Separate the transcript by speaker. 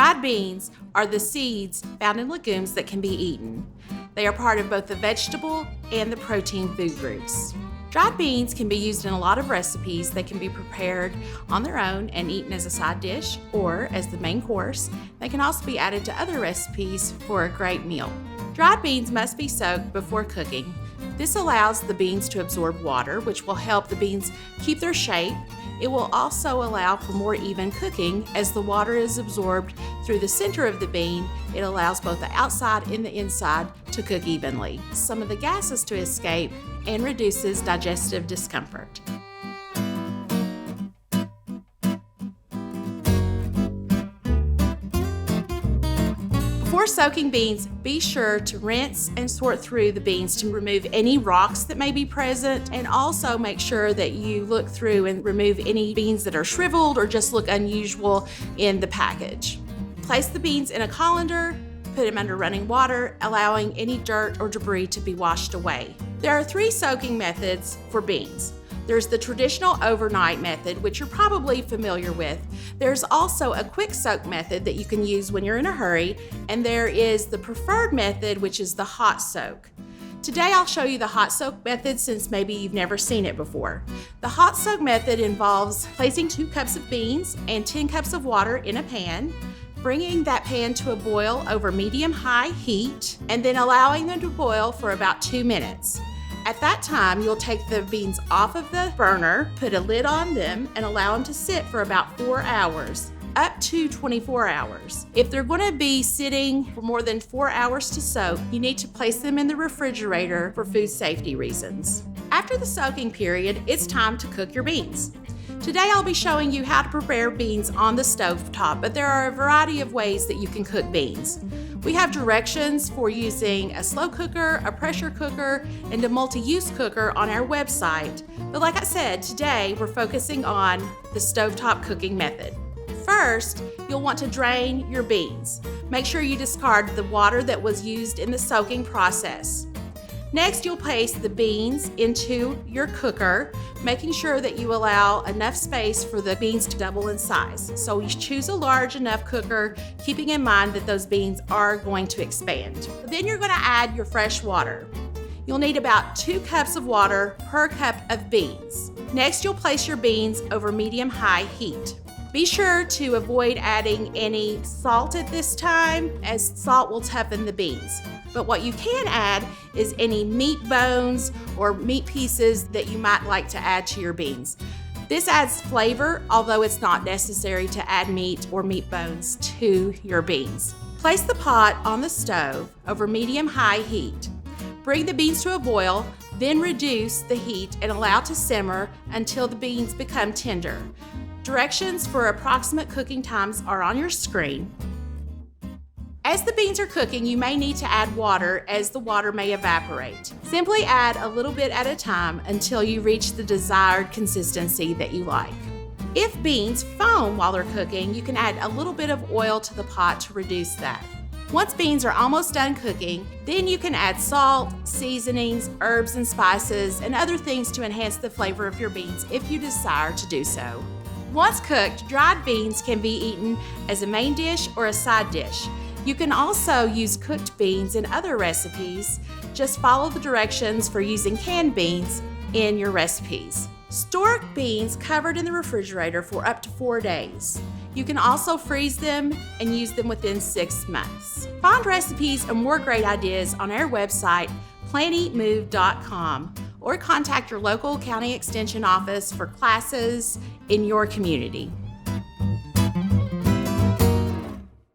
Speaker 1: Dried beans are the seeds found in legumes that can be eaten. They are part of both the vegetable and the protein food groups. Dried beans can be used in a lot of recipes. They can be prepared on their own and eaten as a side dish or as the main course. They can also be added to other recipes for a great meal. Dried beans must be soaked before cooking. This allows the beans to absorb water, which will help the beans keep their shape. It will also allow for more even cooking as the water is absorbed through the center of the bean. It allows both the outside and the inside to cook evenly. Some of the gases to escape and reduces digestive discomfort. Before soaking beans, be sure to rinse and sort through the beans to remove any rocks that may be present, and also make sure that you look through and remove any beans that are shriveled or just look unusual in the package. Place the beans in a colander, put them under running water, allowing any dirt or debris to be washed away. There are 3 soaking methods for beans. There's the traditional overnight method, which you're probably familiar with. There's also a quick soak method that you can use when you're in a hurry, and there is the preferred method, which is the hot soak. Today I'll show you the hot soak method since maybe you've never seen it before. The hot soak method involves placing 2 cups of beans and 10 cups of water in a pan, bringing that pan to a boil over medium-high heat, and then allowing them to boil for about 2 minutes. At that time, you'll take the beans off of the burner, put a lid on them, and allow them to sit for about 4 hours, up to 24 hours. If they're going to be sitting for more than 4 hours to soak, you need to place them in the refrigerator for food safety reasons. After the soaking period, it's time to cook your beans. Today I'll be showing you how to prepare beans on the stove top, but there are a variety of ways that you can cook beans. We have directions for using a slow cooker, a pressure cooker, and a multi-use cooker on our website. But like I said, today we're focusing on the stovetop cooking method. First, you'll want to drain your beans. Make sure you discard the water that was used in the soaking process. Next, you'll place the beans into your cooker, making sure that you allow enough space for the beans to double in size. So you choose a large enough cooker, keeping in mind that those beans are going to expand. Then you're going to add your fresh water. You'll need about 2 cups of water per cup of beans. Next, you'll place your beans over medium-high heat. Be sure to avoid adding any salt at this time, as salt will toughen the beans. But what you can add is any meat bones or meat pieces that you might like to add to your beans. This adds flavor, although it's not necessary to add meat or meat bones to your beans. Place the pot on the stove over medium-high heat. Bring the beans to a boil, then reduce the heat and allow to simmer until the beans become tender. Directions for approximate cooking times are on your screen. As the beans are cooking, you may need to add water as the water may evaporate. Simply add a little bit at a time until you reach the desired consistency that you like. If beans foam while they're cooking, you can add a little bit of oil to the pot to reduce that. Once beans are almost done cooking, then you can add salt, seasonings, herbs and spices, and other things to enhance the flavor of your beans if you desire to do so. Once cooked, dried beans can be eaten as a main dish or a side dish. You can also use cooked beans in other recipes. Just follow the directions for using canned beans in your recipes. Store beans covered in the refrigerator for up to 4 days. You can also freeze them and use them within 6 months. Find recipes and more great ideas on our website, PlantEatMove.com, or contact your local county extension office for classes in your community.